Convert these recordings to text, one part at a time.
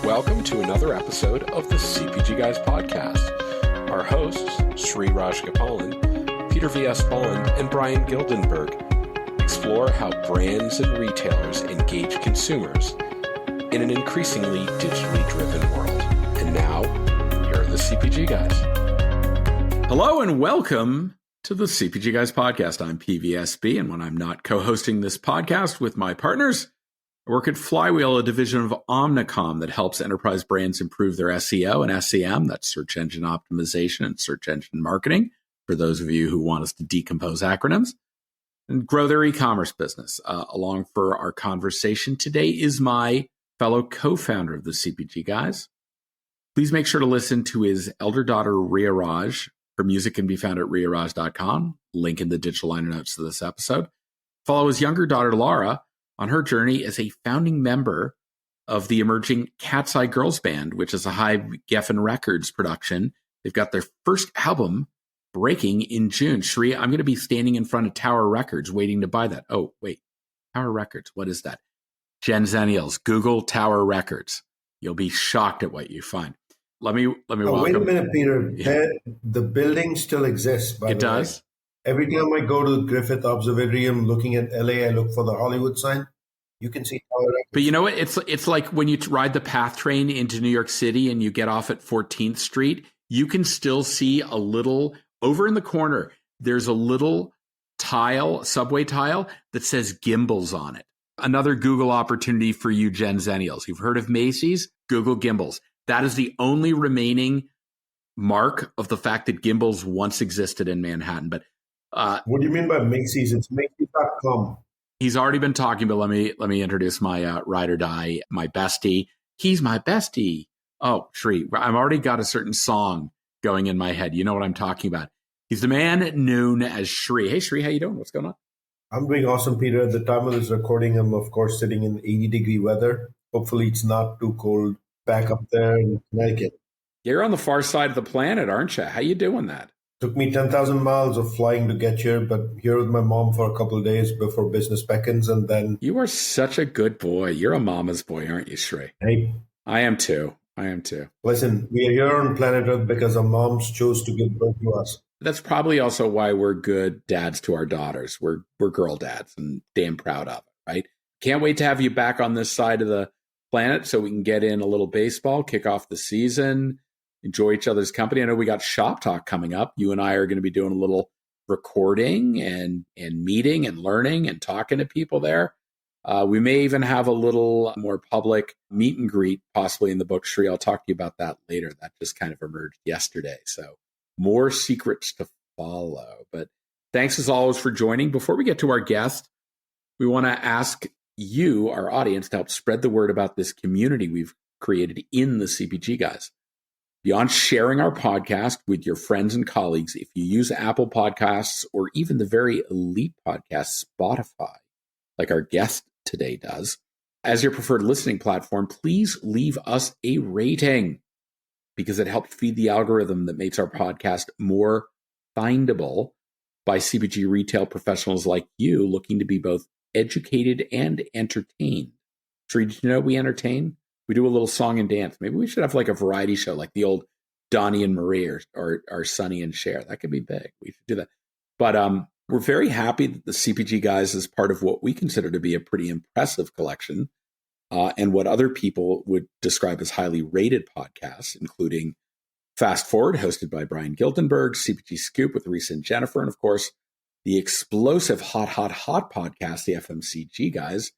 Welcome to another episode of the CPG Guys podcast. Our hosts, Sri Rajgopalan, Peter V.S. Bond, and Brian Gildenberg explore how brands and retailers engage consumers in an increasingly digitally driven world. And now, here are the CPG Guys. Hello and welcome to the CPG Guys podcast. I'm PVSB, and when I'm not co-hosting this podcast with my partners, I work at Flywheel, a division of Omnicom that helps enterprise brands improve their SEO and SEM, that's search engine optimization and search engine marketing, for those of you who want us to decompose acronyms, and grow their e-commerce business. Along for our conversation today is my fellow co-founder of the CPG Guys. Please make sure to listen to his elder daughter, Ria Raj. Her music can be found at riaraj.com, link in the digital liner notes to this episode. Follow his younger daughter, Laura, on her journey as a founding member of the emerging Cat's Eye Girls Band, which is a Hy-Vee Records production. They've got their first album breaking in June. Sri, I'm going to be standing in front of Tower Records waiting to buy that. Oh, wait. Tower Records. What is that? Gen Zennials. Google Tower Records. You'll be shocked at what you find. Let me welcome. Wait a minute, Peter. Yeah. The building still exists, by the way. It does? Every time I go to the Griffith Observatory looking at LA, I look for the Hollywood sign. You can see Tower Records. But you know what? It's like when you ride the PATH train into New York City and you get off at 14th Street, you can still see a little, over in the corner, there's a little tile, subway tile, that says Gimbals on it. Another Google opportunity for you Gen Zennials. You've heard of Macy's? Google Gimbals. That is the only remaining mark of the fact that Gimbals once existed in Manhattan. But what do you mean by Macy's? It's Macy's.com. He's already been talking, but let me introduce my ride or die, my bestie. He's my bestie. Oh, Sri, I've already got a certain song going in my head. You know what I'm talking about. He's the man known as Sri. Hey, Sri, how you doing? What's going on? I'm doing awesome, Peter. At the time of this recording, I'm, of course, sitting in 80-degree weather. Hopefully, it's not too cold back up there in Connecticut. You're on the far side of the planet, aren't you? How you doing that? Took me 10,000 miles of flying to get here, but here with my mom for a couple of days before business beckons, and then... You are such a good boy. You're a mama's boy, aren't you, Sri? Hey. I am too. Listen, we are here on planet Earth because our moms chose to give birth to us. That's probably also why we're good dads to our daughters. We're girl dads and damn proud of it, right? Can't wait to have you back on this side of the planet so we can get in a little baseball, kick off the season, enjoy each other's company. I know we got Shop Talk coming up. You and I are going to be doing a little recording and meeting and learning and talking to people there. We may even have a little more public meet and greet, possibly in the book. Sri, I'll talk to you about that later. That just kind of emerged yesterday. So more secrets to follow. But thanks as always for joining. Before we get to our guest, we want to ask you, our audience, to help spread the word about this community we've created in the CPG Guys. Beyond sharing our podcast with your friends and colleagues, if you use Apple Podcasts or even the very elite podcast, Spotify, like our guest today does, as your preferred listening platform, please leave us a rating because it helps feed the algorithm that makes our podcast more findable by CPG retail professionals like you looking to be both educated and entertained. Sri, did you know we entertain? We do a little song and dance. Maybe we should have like a variety show like the old Donnie and Marie or Sonny and Cher. That could be big. We should do that. But we're very happy that the CPG Guys is part of what we consider to be a pretty impressive collection and what other people would describe as highly rated podcasts, including Fast Forward, hosted by Brian Gildenberg, CPG Scoop with Reese and Jennifer, and of course, the explosive Hot podcast, the FMCG Guys,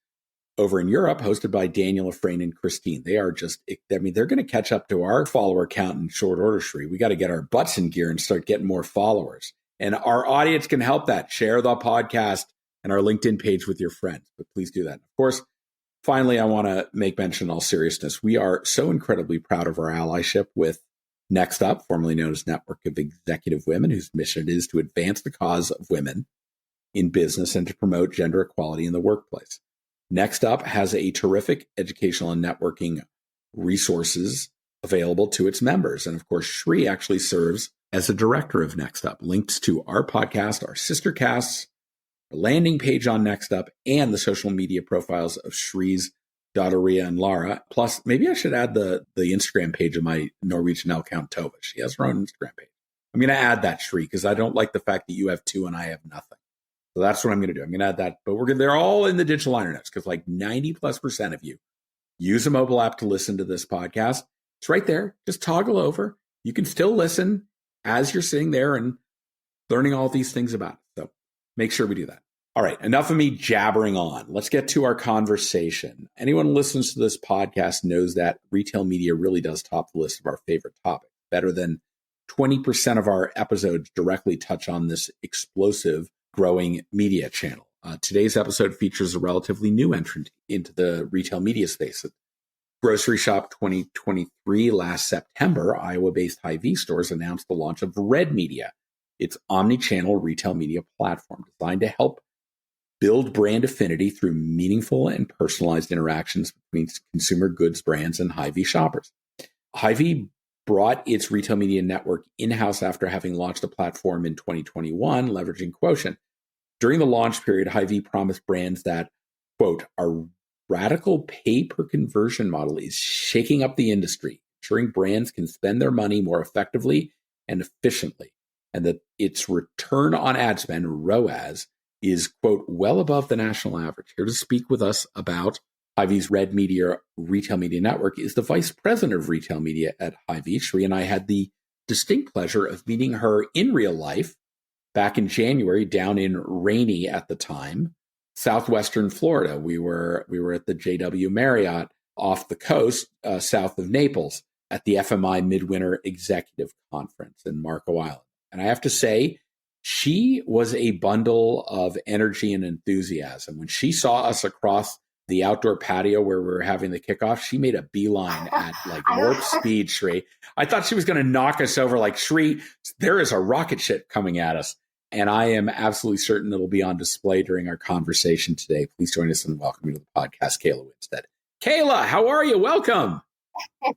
over in Europe, hosted by Daniel Efrain and Christine. They are just, they're going to catch up to our follower count in short order, Sri. We got to get our butts in gear and start getting more followers. And our audience can help that. Share the podcast and our LinkedIn page with your friends. But please do that. Of course, finally, I want to make mention in all seriousness. We are so incredibly proud of our allyship with Next Up, formerly known as Network of Executive Women, whose mission it is to advance the cause of women in business and to promote gender equality in the workplace. Next Up has a terrific educational and networking resources available to its members. And of course, Sri actually serves as a director of Next Up. Links to our podcast, our sister casts, our landing page on Next Up, and the social media profiles of Sri's daughter Ria and Lara. Plus, maybe I should add the Instagram page of my Norwegian elk hound Tova. She has her own Instagram page. I'm going to add that, Shri, because I don't like the fact that you have two and I have nothing. So that's what I'm going to do. I'm going to add that. But they're all in the digital liner notes because like 90+% of you use a mobile app to listen to this podcast. It's right there. Just toggle over. You can still listen as you're sitting there and learning all these things about it. So make sure we do that. All right, enough of me jabbering on. Let's get to our conversation. Anyone who listens to this podcast knows that retail media really does top the list of our favorite topics. Better than 20% of our episodes directly touch on this explosive growing media channel. Today's episode features a relatively new entrant into the retail media space. At Grocery Shop 2023 last September, Iowa-based Hy-Vee stores announced the launch of RedMedia, its omni-channel retail media platform designed to help build brand affinity through meaningful and personalized interactions between consumer goods brands and Hy-Vee shoppers. Hy-Vee brought its retail media network in-house after having launched a platform in 2021, leveraging Quotient. During the launch period, Hy-Vee promised brands that, quote, our radical pay-per-conversion model is shaking up the industry, ensuring brands can spend their money more effectively and efficiently, and that its return on ad spend, ROAS, is, quote, well above the national average. Here to speak with us about Hy-Vee's RedMedia retail media network is the vice president of retail media at Hy-Vee. Shri and I had the distinct pleasure of meeting her in real life back in January down in rainy, at the time, southwestern Florida. We were at the JW Marriott off the coast, south of Naples, at the FMI Midwinter Executive Conference in Marco Island. And I have to say, she was a bundle of energy and enthusiasm. When she saw us across the outdoor patio where we were having the kickoff, she made a beeline at like warp speed, Shri. I thought she was going to knock us over like, Shri, there is a rocket ship coming at us. And I am absolutely certain it'll be on display during our conversation today. Please join us and welcome you to the podcast, Kayla Winstead. Kayla, how are you? Welcome.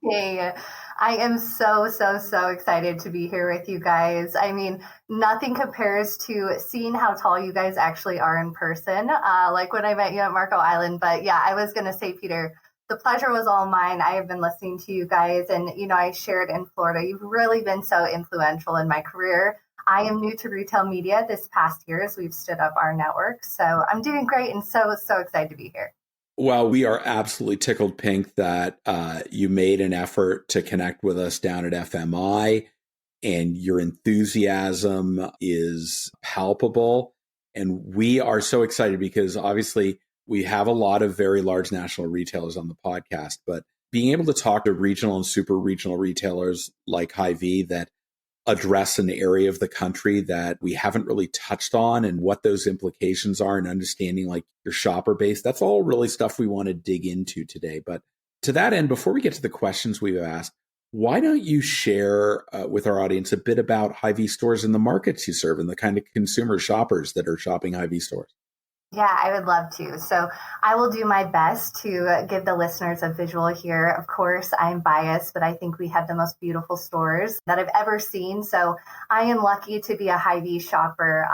Hey, I am so excited to be here with you guys. I mean, nothing compares to seeing how tall you guys actually are in person, like when I met you at Marco Island. But yeah, I was going to say, Peter, the pleasure was all mine. I have been listening to you guys, and, you know, I shared in Florida. You've really been so influential in my career. I am new to retail media this past year as we've stood up our network. So I'm doing great and so excited to be here. Well, we are absolutely tickled pink that you made an effort to connect with us down at FMI, and your enthusiasm is palpable. And we are so excited because obviously we have a lot of very large national retailers on the podcast, but being able to talk to regional and super regional retailers like Hy-Vee that address an area of the country that we haven't really touched on and what those implications are, and understanding like your shopper base. That's all really stuff we want to dig into today. But to that end, before we get to the questions we've asked, why don't you share with our audience a bit about Hy-Vee stores and the markets you serve and the kind of consumer shoppers that are shopping Hy-Vee stores? Yeah, I would love to. So I will do my best to give the listeners a visual here. Of course, I'm biased, but I think we have the most beautiful stores that I've ever seen. So I am lucky to be a Hy-Vee shopper.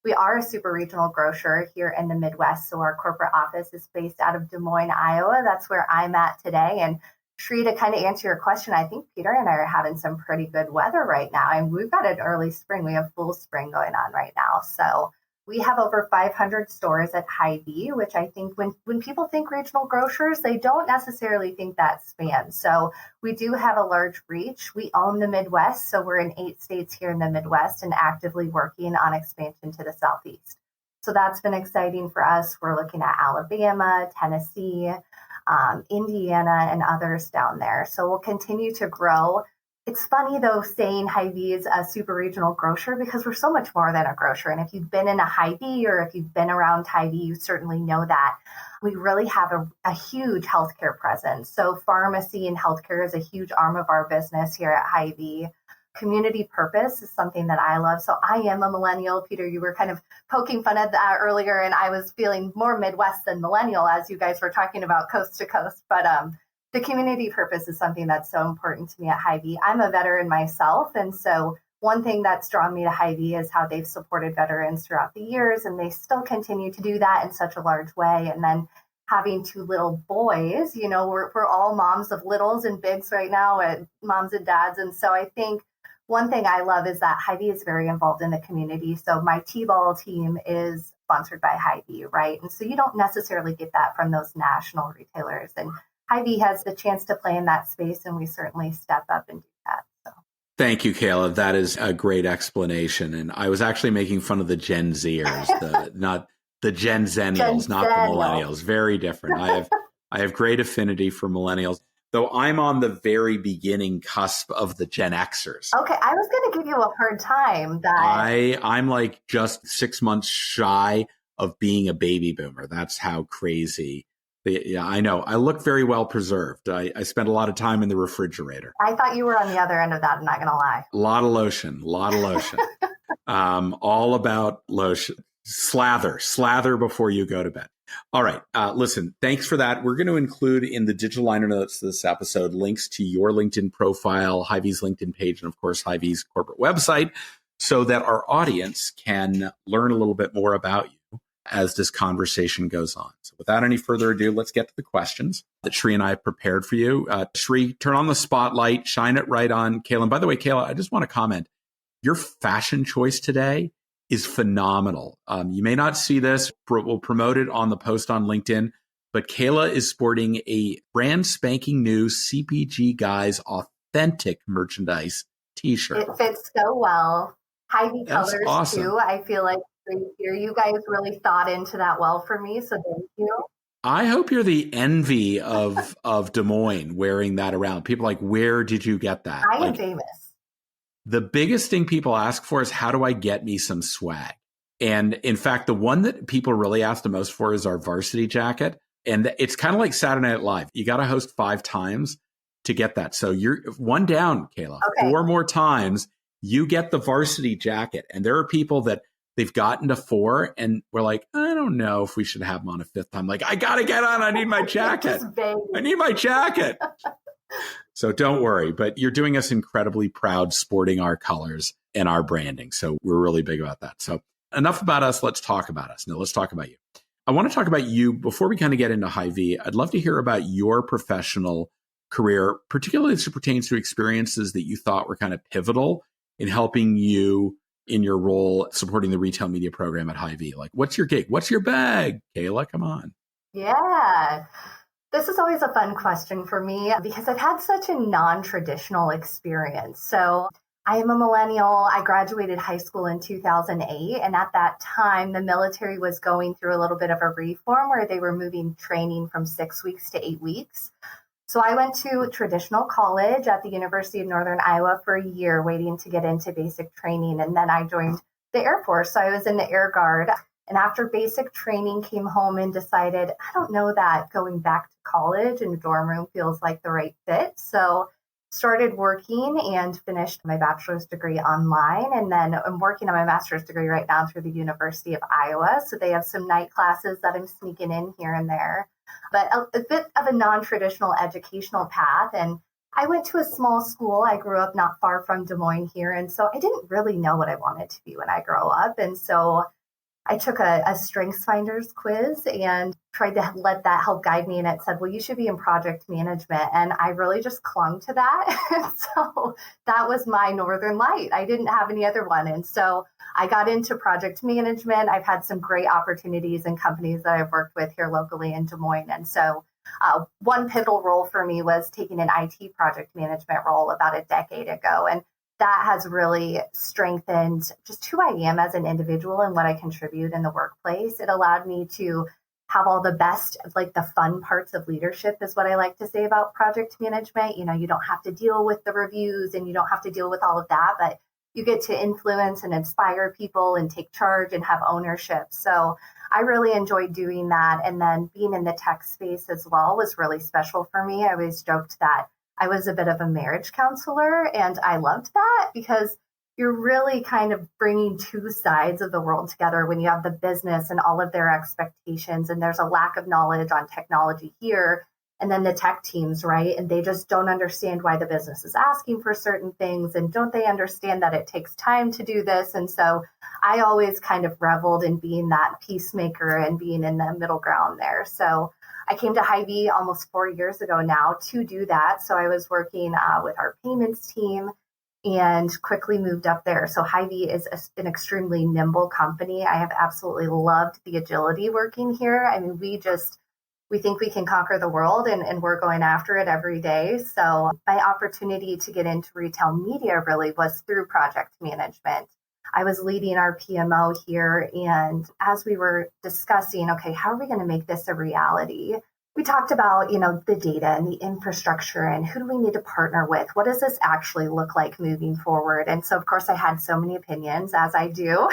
We are a super regional grocer here in the Midwest. So our corporate office is based out of Des Moines, Iowa. That's where I'm at today. And Shri, to kind of answer your question, I think Peter and I are having some pretty good weather right now. And we've got an early spring. We have full spring going on right now. So we have over 500 stores at Hy-Vee, which I think when people think regional grocers, they don't necessarily think that spans. So we do have a large reach. We own the Midwest, so we're in 8 states here in the Midwest and actively working on expansion to the Southeast. So that's been exciting for us. We're looking at Alabama, Tennessee, Indiana, and others down there. So we'll continue to grow. It's funny, though, saying Hy-Vee is a super regional grocer because we're so much more than a grocer. And if you've been in a Hy-Vee or if you've been around Hy-Vee, you certainly know that we really have a huge healthcare presence. So pharmacy and healthcare is a huge arm of our business here at Hy-Vee. Community purpose is something that I love. So I am a millennial. Peter, you were kind of poking fun at that earlier, and I was feeling more Midwest than millennial as you guys were talking about coast to coast. But the community purpose is something that's so important to me at Hy-Vee. I'm a veteran myself, and so one thing that's drawn me to Hy-Vee is how they've supported veterans throughout the years, and they still continue to do that in such a large way. And then having two little boys, we're all moms of littles and bigs right now, and moms and dads. And so I think one thing I love is that Hy-Vee is very involved in the community. So my T-ball team is sponsored by Hy-Vee, right? And so you don't necessarily get that from those national retailers. And Hy-Vee has the chance to play in that space, and we certainly step up and do that. So. Thank you, Kayla. That is a great explanation. And I was actually making fun of the Gen Zers, not the Gen Zennials, not the millennials. Very different. I have great affinity for millennials, though I'm on the very beginning cusp of the Gen Xers. Okay, I was going to give you a hard time. I'm like just 6 months shy of being a baby boomer. That's how crazy. Yeah, I know. I look very well preserved. I spend a lot of time in the refrigerator. I thought you were on the other end of that. I'm not going to lie. A lot of lotion. All about lotion. Slather before you go to bed. All right. Listen, thanks for that. We're going to include in the digital liner notes of this episode links to your LinkedIn profile, Hy-Vee's LinkedIn page, and of course, Hy-Vee's corporate website, so that our audience can learn a little bit more about you as this conversation goes on. So without any further ado, let's get to the questions that Sri and I have prepared for you. Sri, turn on the spotlight, shine it right on Kayla. And by the way, Kayla, I just want to comment, your fashion choice today is phenomenal. You may not see this. We'll promote it on the post on LinkedIn, but Kayla is sporting a brand spanking new CPG Guys authentic merchandise t-shirt. It fits so well. Hy-Vee colors awesome. too. I feel like here you guys really thought into that well for me, so thank you. I hope you're the envy of Des Moines wearing that around. People are like, where did you get that? I am famous. The biggest thing people ask for is, how do I get me some swag? And in fact, the one that people really ask the most for is our varsity jacket. And it's kind of like Saturday Night Live. You got to host 5 times to get that. So you're one down, Kayla. Okay. 4 more times, you get the varsity jacket. And there are people that they've gotten to 4 and we're like, I don't know if we should have them on a 5th time. Like, I got to get on. I need my jacket. I need my jacket. So don't worry, but you're doing us incredibly proud sporting our colors and our branding. So we're really big about that. So enough about us. Let's talk about us. No, let's talk about you. I want to talk about you before we kind of get into Hy-Vee. I'd love to hear about your professional career, particularly as it pertains to experiences that you thought were kind of pivotal in helping you in your role supporting the retail media program at Hy-Vee. Like, what's your gig? What's your bag? Kayla, come on. Yeah. This is always a fun question for me because I've had such a non-traditional experience. So I am a millennial. I graduated high school in 2008. And at that time, the military was going through a little bit of a reform where they were moving training from 6 weeks to 8 weeks. So I went to traditional college at the University of Northern Iowa for a year waiting to get into basic training. And then I joined the Air Force. So I was in the Air Guard. And after basic training, came home and decided, I don't know that going back to college in a dorm room feels like the right fit. So started working and finished my bachelor's degree online. And then I'm working on my master's degree right now through the University of Iowa. So they have some night classes that I'm sneaking in here and there. But a bit of a non-traditional educational path. And I went to a small school. I grew up not far from Des Moines here. And so I didn't really know what I wanted to be when I grow up. And so I took a StrengthsFinders quiz and tried to let that help guide me. And it said, well, you should be in project management. And I really just clung to that. So that was my Northern Light. I didn't have any other one. And so I got into project management. I've had some great opportunities in companies that I've worked with here locally in Des Moines. And so one pivotal role for me was taking an IT project management role about a decade ago. And that has really strengthened just who I am as an individual and what I contribute in the workplace. It allowed me to have all the best, like the fun parts of leadership is what I like to say about project management. You know, you don't have to deal with the reviews and you don't have to deal with all of that, but you get to influence and inspire people and take charge and have ownership. So I really enjoyed doing that. And then being in the tech space as well was really special for me. I always joked that I was a bit of a marriage counselor, and I loved that because you're really kind of bringing 2 sides of the world together when you have the business and all of their expectations, and there's a lack of knowledge on technology here, and then the tech teams, right? And they just don't understand why the business is asking for certain things, and don't they understand that it takes time to do this? And so I always kind of reveled in being that peacemaker and being in the middle ground there. So I came to Hy-Vee almost 4 years ago now to do that. So I was working with our payments team and quickly moved up there. So Hy-Vee is an extremely nimble company. I have absolutely loved the agility working here. I mean, we think we can conquer the world and we're going after it every day. So my opportunity to get into retail media really was through project management. I was leading our PMO here. And as we were discussing, okay, how are we going to make this a reality? We talked about, the data and the infrastructure and who do we need to partner with? What does this actually look like moving forward? And so, of course, I had so many opinions, as I do.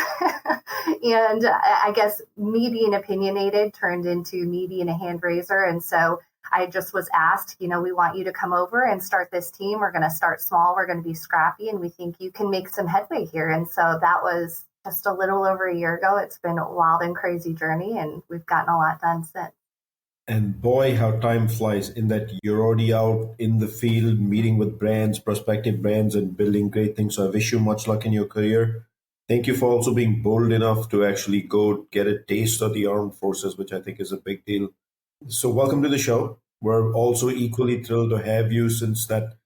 And I guess me being opinionated turned into me being a hand raiser. And so I just was asked, we want you to come over and start this team. We're going to start small. We're going to be scrappy. And we think you can make some headway here. And so that was just a little over a year ago. It's been a wild and crazy journey, and we've gotten a lot done since. And boy, how time flies in that you're already out in the field, meeting with brands, prospective brands, and building great things. So I wish you much luck in your career. Thank you for also being bold enough to actually go get a taste of the armed forces, which I think is a big deal. So welcome to the show. We're also equally thrilled to have you since that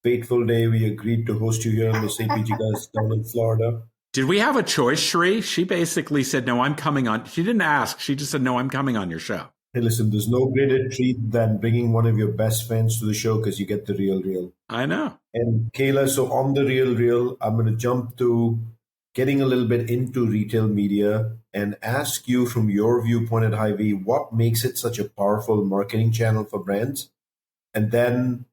fateful day we agreed to host you here on the CPG Guys down in Florida. Did we have a choice, Sheree? She basically said, no, I'm coming on. She didn't ask. She just said, no, I'm coming on your show. Hey, listen, there's no greater treat than bringing one of your best friends to the show because you get the real. I know. And Kayla, so on the real, I'm going to jump to getting a little bit into retail media and ask you from your viewpoint at Hy-Vee, what makes it such a powerful marketing channel for brands? And then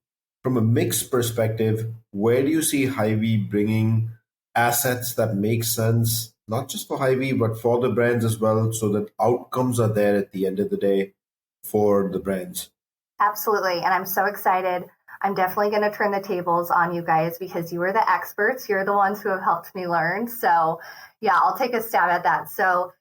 from a mixed perspective, where do you see Hy-Vee bringing assets that make sense, not just for Hy-Vee, but for the brands as well, so that outcomes are there at the end of the day for the brands? Absolutely. And I'm so excited. I'm definitely going to turn the tables on you guys because you are the experts. You're the ones who have helped me learn. So yeah, I'll take a stab at that. So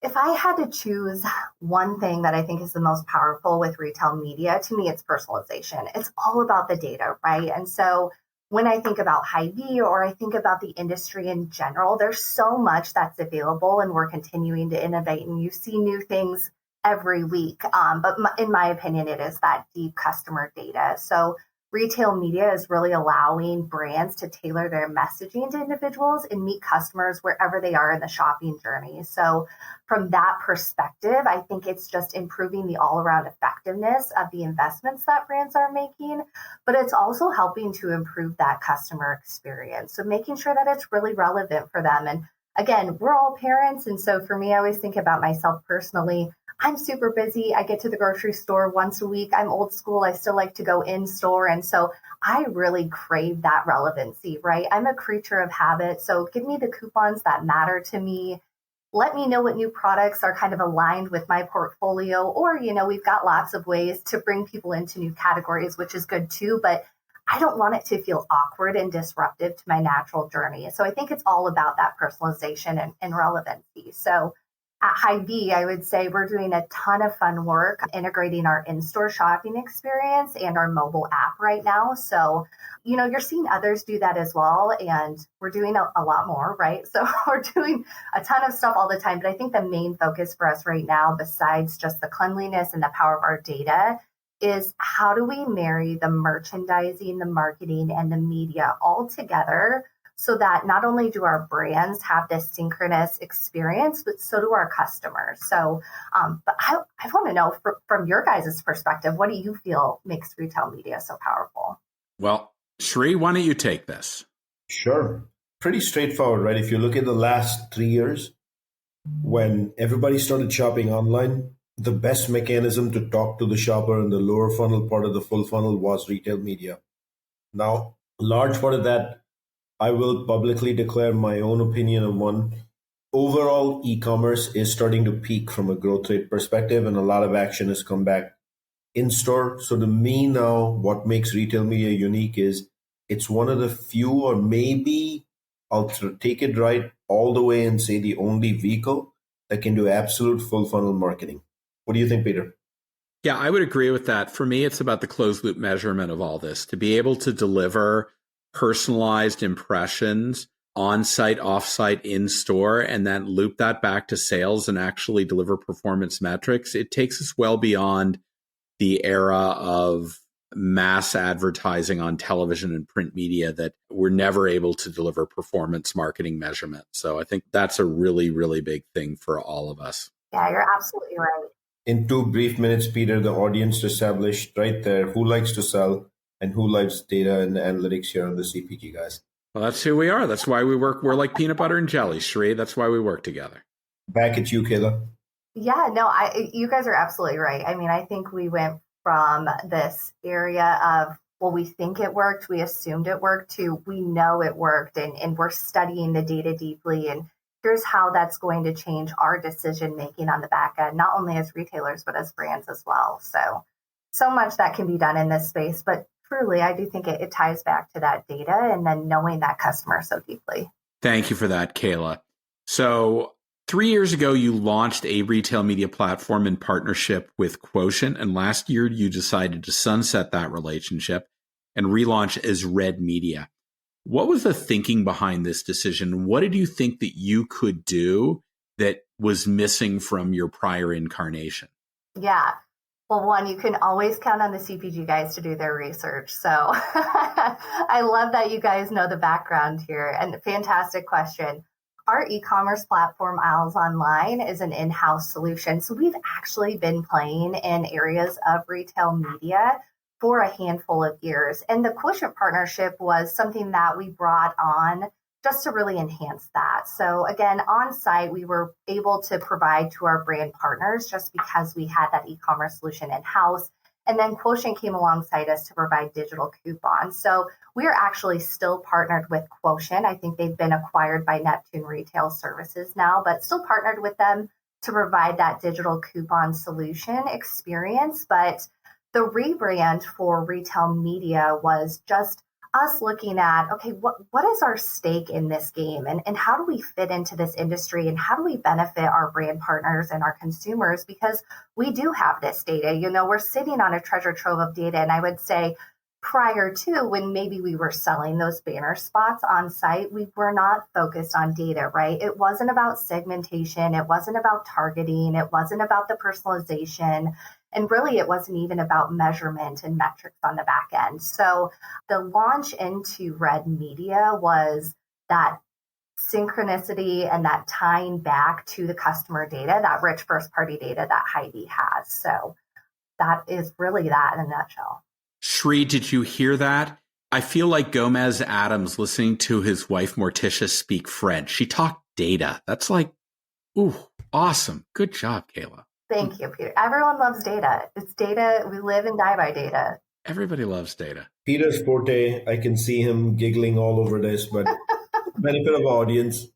if I had to choose one thing that I think is the most powerful with retail media, to me, it's personalization. It's all about the data, right? And so when I think about Hy-Vee or I think about the industry in general, there's so much that's available and we're continuing to innovate and you see new things every week. But in my opinion, it is that deep customer data. So retail media is really allowing brands to tailor their messaging to individuals and meet customers wherever they are in the shopping journey. So from that perspective, I think it's just improving the all-around effectiveness of the investments that brands are making, but it's also helping to improve that customer experience. So making sure that it's really relevant for them. And again, we're all parents. And so for me, I always think about myself personally. I'm super busy. I get to the grocery store once a week. I'm old school. I still like to go in store. And so I really crave that relevancy, right? I'm a creature of habit. So give me the coupons that matter to me. Let me know what new products are kind of aligned with my portfolio. Or, we've got lots of ways to bring people into new categories, which is good too. But I don't want it to feel awkward and disruptive to my natural journey. So I think it's all about that personalization and relevancy. So at Hy-Vee, I would say we're doing a ton of fun work integrating our in-store shopping experience and our mobile app right now. So, you're seeing others do that as well. And we're doing a lot more, right? So we're doing a ton of stuff all the time. But I think the main focus for us right now, besides just the cleanliness and the power of our data, is how do we marry the merchandising, the marketing, and the media all together so that not only do our brands have this synchronous experience, but so do our customers. So, but I want to know from your guys' perspective, what do you feel makes retail media so powerful? Well, Sheree, why don't you take this? Sure. Pretty straightforward, right? If you look at the last 3 years, when everybody started shopping online, the best mechanism to talk to the shopper in the lower funnel part of the full funnel was retail media. Now, a large part of that, I will publicly declare my own opinion on one. Overall, e-commerce is starting to peak from a growth rate perspective, and a lot of action has come back in store. So to me now, what makes retail media unique is it's one of the few, or maybe I'll take it right all the way and say the only vehicle that can do absolute full funnel marketing. What do you think, Peter? Yeah, I would agree with that. For me, it's about the closed loop measurement of all this, to be able to deliver personalized impressions on-site, off-site, in-store, and then loop that back to sales and actually deliver performance metrics. It takes us well beyond the era of mass advertising on television and print media that we're never able to deliver performance marketing measurement. So I think that's a really, really big thing for all of us. Yeah, you're absolutely right. In 2 brief minutes, Peter, the audience established right there who likes to sell and who likes data and analytics here on the CPG Guys. Well, that's who we are. That's why we work. We're like peanut butter and jelly, Sri. That's why we work together. Back at you, Kayla. Yeah, no, you guys are absolutely right. I mean, I think we went from this area of, well, we think it worked, we assumed it worked, to we know it worked, and we're studying the data deeply, and here's how that's going to change our decision making on the back end, not only as retailers, but as brands as well. So much that can be done in this space, but truly, I do think it ties back to that data and then knowing that customer so deeply. Thank you for that, Kayla. So 3 years ago, you launched a retail media platform in partnership with Quotient. And last year, you decided to sunset that relationship and relaunch as RedMedia. What was the thinking behind this decision? What did you think that you could do that was missing from your prior incarnation? Yeah. Well, one, you can always count on the CPG guys to do their research. So I love that you guys know the background here, and fantastic question. Our e-commerce platform, Owls Online, is an in-house solution. So we've actually been playing in areas of retail media for a handful of years. And the Quotient partnership was something that we brought on just to really enhance that. So again, on site, we were able to provide to our brand partners just because we had that e-commerce solution in-house. And then Quotient came alongside us to provide digital coupons. So we are actually still partnered with Quotient. I think they've been acquired by Neptune Retail Services now, but still partnered with them to provide that digital coupon solution experience. But the rebrand for retail media was just us looking at, okay, what is our stake in this game, and how do we fit into this industry, and how do we benefit our brand partners and our consumers, because we do have this data. We're sitting on a treasure trove of data. And I would say prior to when maybe we were selling those banner spots on site, we were not focused on data, right? It wasn't about segmentation. It wasn't about targeting. It wasn't about the personalization. And really, it wasn't even about measurement and metrics on the back end. So the launch into RedMedia was that synchronicity and that tying back to the customer data, that rich first-party data that Hy-Vee has. So that is really that in a nutshell. Sri, did you hear that? I feel like Gomez Adams listening to his wife Morticia speak French. She talked data. That's like, ooh, awesome. Good job, Kayla. Thank you, Peter. Everyone loves data. It's data. We live and die by data. Everybody loves data. Peter's forte, I can see him giggling all over this, but benefit of audience.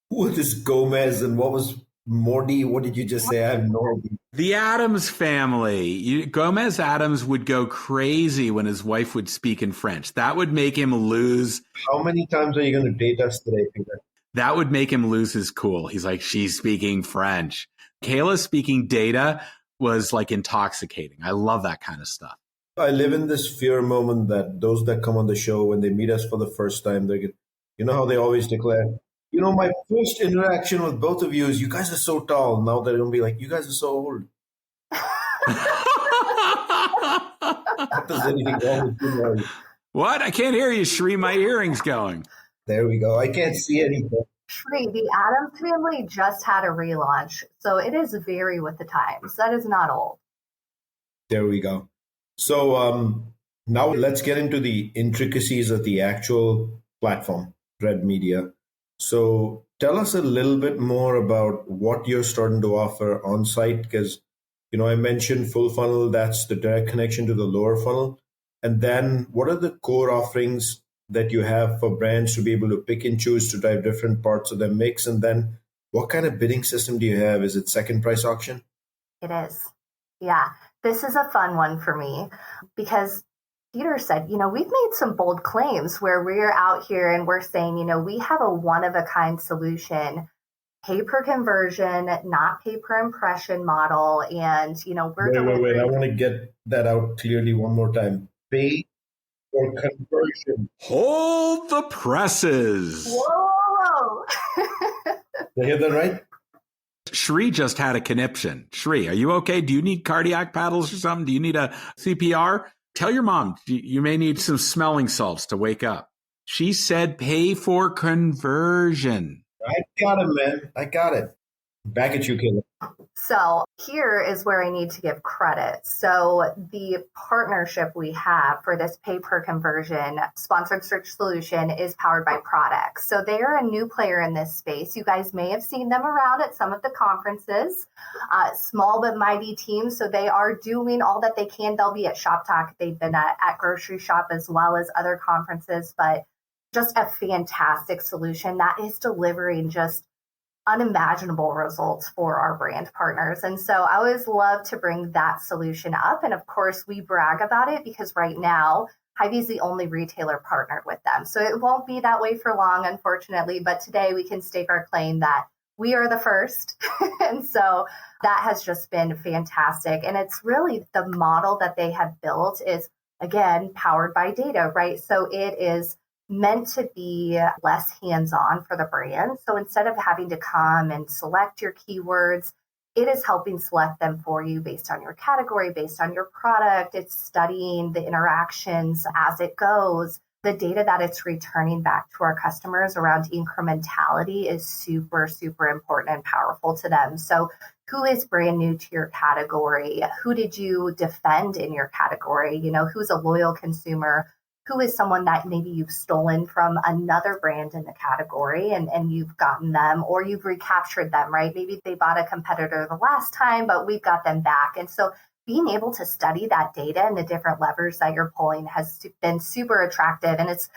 Who is this Gomez and what was Morty? What did you just say? I have no idea. The Adams family. Gomez Adams would go crazy when his wife would speak in French. That would make him lose. How many times are you going to date us today, Peter? That would make him lose his cool. He's like, she's speaking French. Kayla speaking data was like intoxicating. I love that kind of stuff. I live in this fear moment that those that come on the show, when they meet us for the first time, they get, how they always declare, my first interaction with both of you is you guys are so tall. Now they're going to be like, you guys are so old. Not there's anything wrong with you. What? I can't hear you, Sri. My earring's going. There we go. I can't see anything. Sri, the Adams family just had a relaunch, so it is very with the times. That is not old. There we go. So now let's get into the intricacies of the actual platform, RedMedia. So tell us a little bit more about what you're starting to offer on site, because I mentioned full funnel, that's the direct connection to the lower funnel. And then what are the core offerings that you have for brands to be able to pick and choose to drive different parts of their mix? And then what kind of bidding system do you have? Is it second price auction? It is. Yeah. This is a fun one for me because Peter said, we've made some bold claims where we're out here and we're saying, we have a one-of-a-kind solution, pay per conversion, not pay per impression model. And, we're Wait. I want to get that out clearly one more time. Pay for conversion. Hold the presses. Whoa. Did I hear that right? Shri just had a conniption. Shri, are you okay? Do you need cardiac paddles or something? Do you need a CPR? Tell your mom you may need some smelling salts to wake up. She said pay for conversion. I got it, man. I got it. Back at you, Kayla. So here is where I need to give credit. So the partnership we have for this pay per conversion sponsored search solution is powered by Products. So they are a new player in this space. You guys may have seen them around at some of the conferences, small but mighty teams. So they are doing all that they can. They'll be at Shop Talk. They've been at Grocery Shop as well as other conferences, but just a fantastic solution that is delivering just unimaginable results for our brand partners. And so I always love to bring that solution up. And of course, we brag about it because right now, Hy-Vee is the only retailer partnered with them. So it won't be that way for long, unfortunately. But today we can stake our claim that we are the first. And so that has just been fantastic. And it's really the model that they have built is, again, powered by data, right? So it is meant to be less hands-on for the brand. So instead of having to come and select your keywords, it is helping select them for you based on your category, based on your product. It's studying the interactions as it goes. The data that it's returning back to our customers around incrementality is super, super important and powerful to them. So who is brand new to your category? Who did you defend in your category? You know, who's a loyal consumer? Who is someone that maybe you've stolen from another brand in the category and you've gotten them or you've recaptured them, right? Maybe they bought a competitor the last time, but we've got them back. And so being able to study that data and the different levers that you're pulling has been super attractive. And it's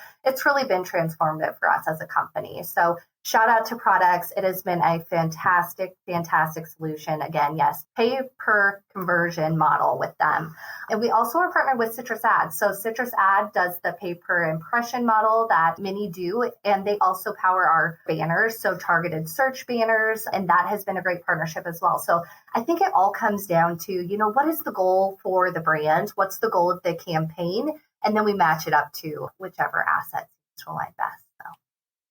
really been transformative for us as a company. So shout out to Products. It has been a fantastic, fantastic solution. Again, yes, pay per conversion model with them. And we also are partnered with Citrus Ad. So Citrus Ad does the pay per impression model that many do. And they also power our banners, so targeted search banners. And that has been a great partnership as well. So I think it all comes down to, you know, what is the goal for the brand? What's the goal of the campaign? And then we match it up to whichever asset seems to align best.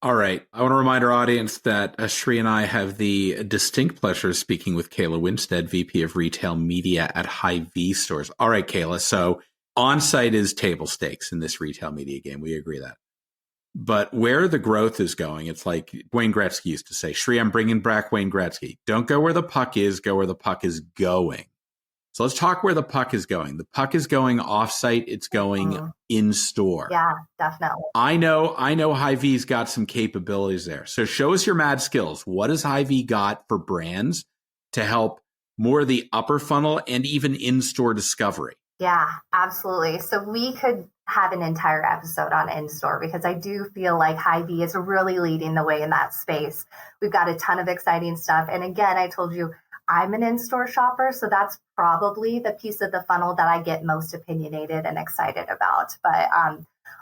All right. I want to remind our audience that Shri and I have the distinct pleasure of speaking with Kayla Winstead, VP of Retail Media at Hy-Vee stores. All right, Kayla. So on-site is table stakes in this retail media game. We agree that. But where the growth is going, it's like Wayne Gretzky used to say, Shri, I'm bringing back Wayne Gretzky. Don't go where the puck is, go where the puck is going. So let's talk where the puck is going. The puck is going off-site. It's going in-store. Yeah, definitely. I know Hy-Vee's got some capabilities there. So show us your mad skills. What has Hy-Vee got for brands to help more of the upper funnel and even in-store discovery? Yeah, absolutely. So we could have an entire episode on in-store because I do feel like Hy-Vee is really leading the way in that space. We've got a ton of exciting stuff. And again, I told you, I'm an in-store shopper, so that's probably the piece of the funnel that I get most opinionated and excited about. But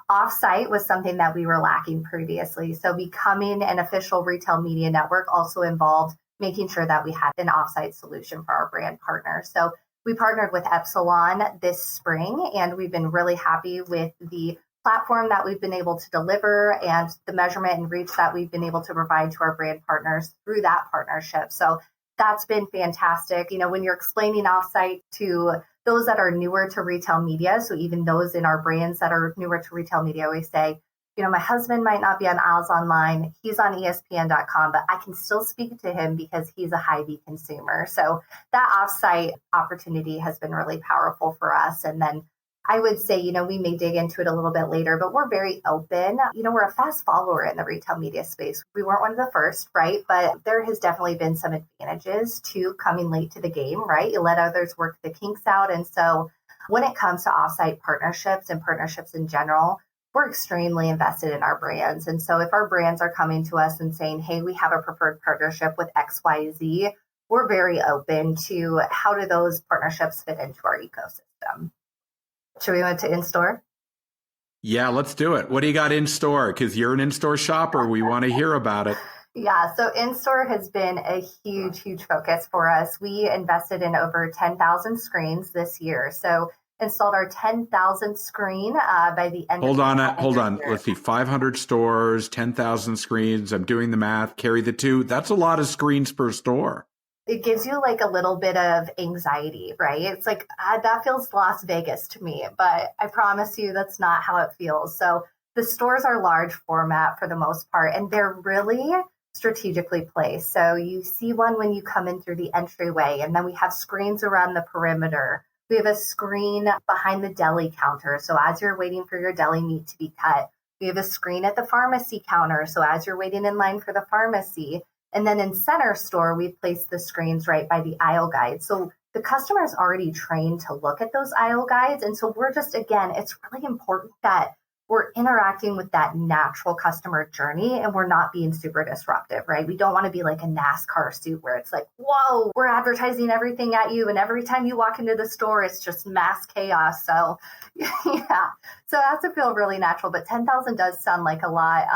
off-site was something that we were lacking previously. So becoming an official retail media network also involved making sure that we had an off-site solution for our brand partners. So we partnered with Epsilon this spring, and we've been really happy with the platform that we've been able to deliver and the measurement and reach that we've been able to provide to our brand partners through that partnership. So that's been fantastic. You know, when you're explaining offsite to those that are newer to retail media, so even those in our brands that are newer to retail media, we say, you know, my husband might not be on Aisles Online. He's on ESPN.com, but I can still speak to him because he's a Hy-Vee consumer. So that offsite opportunity has been really powerful for us. And then I would say, you know, we may dig into it a little bit later, but we're very open. You know, we're a fast follower in the retail media space. We weren't one of the first, right? But there has definitely been some advantages to coming late to the game, right? You let others work the kinks out. And so when it comes to offsite partnerships and partnerships in general, we're extremely invested in our brands. And so if our brands are coming to us and saying, hey, we have a preferred partnership with XYZ, we're very open to how do those partnerships fit into our ecosystem. Should we go to in-store? Yeah, let's do it. What do you got in-store? Because you're an in-store shopper. We want to hear about it. Yeah, so in-store has been a huge, huge focus for us. We invested in over 10,000 screens this year. So installed our 10,000th screen by the end Hold of on. Let's see, 500 stores, 10,000 screens. I'm doing the math. Carry the two. That's a lot of screens per store. it gives you like a little bit of anxiety, right? It's like, that feels Las Vegas to me, but I promise you that's not how it feels. So the stores are large format for the most part, and they're really strategically placed. So you see one when you come in through the entryway, and then we have screens around the perimeter. We have a screen behind the deli counter. So as you're waiting for your deli meat to be cut, we have a screen at the pharmacy counter. So as you're waiting in line for the pharmacy, and then in center store, we place the screens right by the aisle guide. So the customer is already trained to look at those aisle guides. And so we're just, again, it's really important that we're interacting with that natural customer journey and we're not being super disruptive, right? We don't want to be like a NASCAR suit where it's like, whoa, we're advertising everything at you. And every time you walk into the store, it's just mass chaos. So yeah, so it has to feel really natural, but 10,000 does sound like a lot.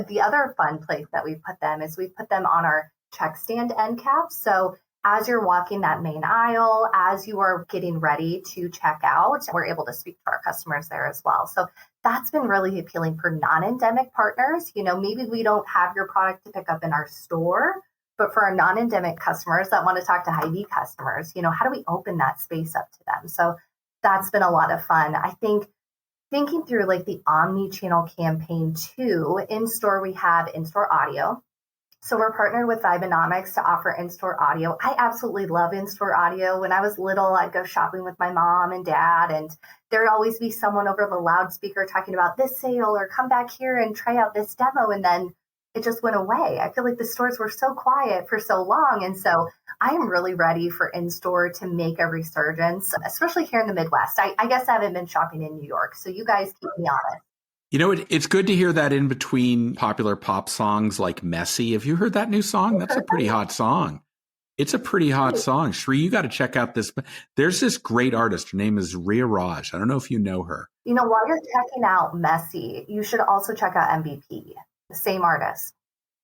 The other fun place that we put them is we put them on our check stand end caps. So as you're walking that main aisle, as you are getting ready to check out, we're able to speak to our customers there as well. So that's been really appealing for non-endemic partners. You know, maybe we don't have your product to pick up in our store, but for our non-endemic customers that want to talk to Hy-Vee customers, you know, how do we open that space up to them? So that's been a lot of fun. I think thinking through like the omni-channel campaign too, in store we have in-store audio. So we're partnered with Vibenomics to offer in-store audio. I absolutely love in-store audio. When I was little, I'd go shopping with my mom and dad, and there'd always be someone over the loudspeaker talking about this sale or come back here and try out this demo. And then it just went away. I feel like the stores were so quiet for so long. And so I am really ready for in-store to make a resurgence, especially here in the Midwest. I guess I haven't been shopping in New York, so you guys keep me honest. You know, it's good to hear that in between popular pop songs like Messy. Have you heard that new song? That's a pretty hot song. It's a pretty hot song. Shri, you got to check out this. There's this great artist. Her name is Ria Raj. I don't know if you know her. You know, while you're checking out Messy, you should also check out MVP, the same artist.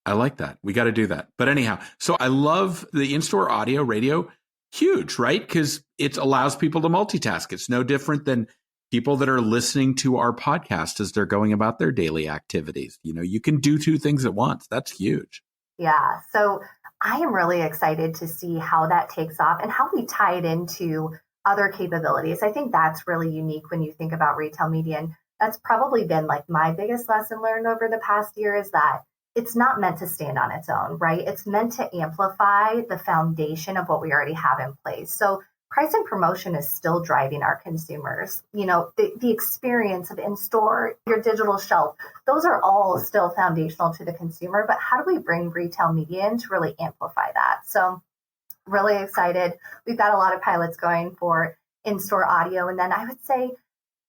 I like that. We got to do that. But anyhow, so I love the in-store audio radio. Huge, right? Because it allows people to multitask. It's no different than people that are listening to our podcast as they're going about their daily activities. You know, you can do two things at once. That's huge. Yeah. So I am really excited to see how that takes off and how we tie it into other capabilities. I think that's really unique when you think about retail media. And that's probably been like my biggest lesson learned over the past year is that it's not meant to stand on its own, right? It's meant to amplify the foundation of what we already have in place. So price and promotion is still driving our consumers. You know, the experience of in-store, your digital shelf, those are all still foundational to the consumer. But how do we bring retail media in to really amplify that? So really excited. We've got a lot of pilots going for in-store audio. And then I would say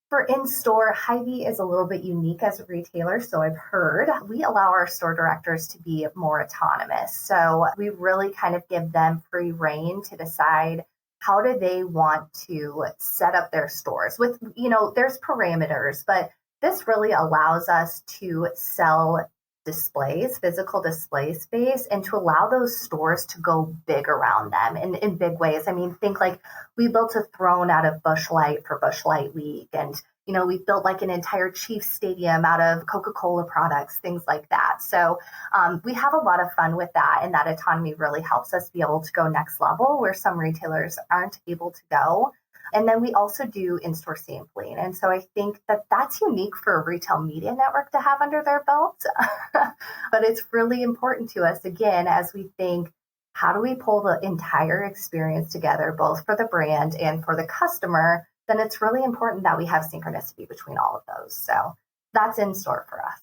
for in-store, Hy-Vee is a little bit unique as a retailer. So I've heard we allow our store directors to be more autonomous. So we really kind of give them free rein to decide how do they want to set up their stores with, you know, there's parameters, but this really allows us to sell displays, physical display space, and to allow those stores to go big around them in big ways. I mean, think like we built a throne out of Busch Light for Busch Light Week. And, you know, we built like an entire Chiefs stadium out of Coca-Cola products, things like that. So we have a lot of fun with that. And that autonomy really helps us be able to go next level where some retailers aren't able to go. And then we also do in-store sampling. And so I think that that's unique for a retail media network to have under their belt. But it's really important to us, again, as we think, how do we pull the entire experience together, both for the brand and for the customer? Then it's really important that we have synchronicity between all of those. So that's in store for us.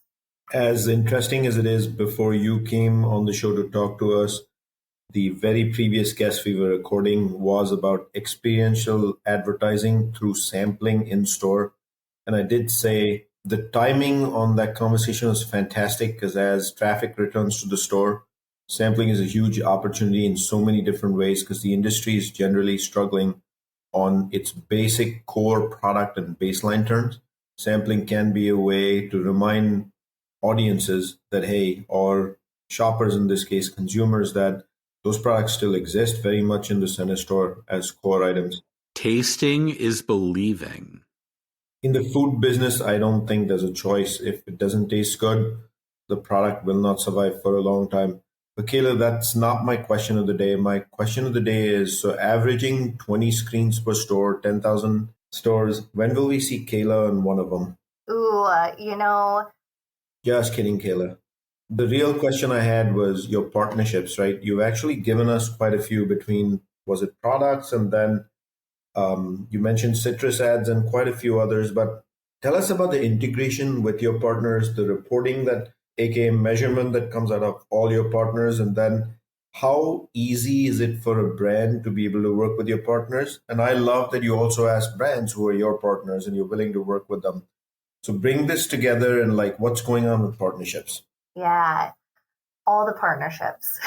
As interesting as it is, before you came on the show to talk to us, the very previous guest we were recording was about experiential advertising through sampling in store. And I did say the timing on that conversation was fantastic because as traffic returns to the store, sampling is a huge opportunity in so many different ways because the industry is generally struggling on its basic core product and baseline terms. Sampling can be a way to remind audiences that, hey, or shoppers in this case, consumers, that those products still exist very much in the center store as core items. Tasting is believing. In the food business, I don't think there's a choice. If it doesn't taste good, the product will not survive for a long time. But Kayla, that's not my question of the day. My question of the day is, so averaging 20 screens per store, 10,000 stores. When will we see Kayla on one of them? Ooh, Just kidding, Kayla. The real question I had was your partnerships, right? You've actually given us quite a few between, was it products? And then you mentioned citrus ads and quite a few others, but tell us about the integration with your partners, the reporting that, aka measurement that comes out of all your partners, and then how easy is it for a brand to be able to work with your partners? And I love that you also ask brands who are your partners and you're willing to work with them. So bring this together and like what's going on with partnerships. yeah, all the partnerships.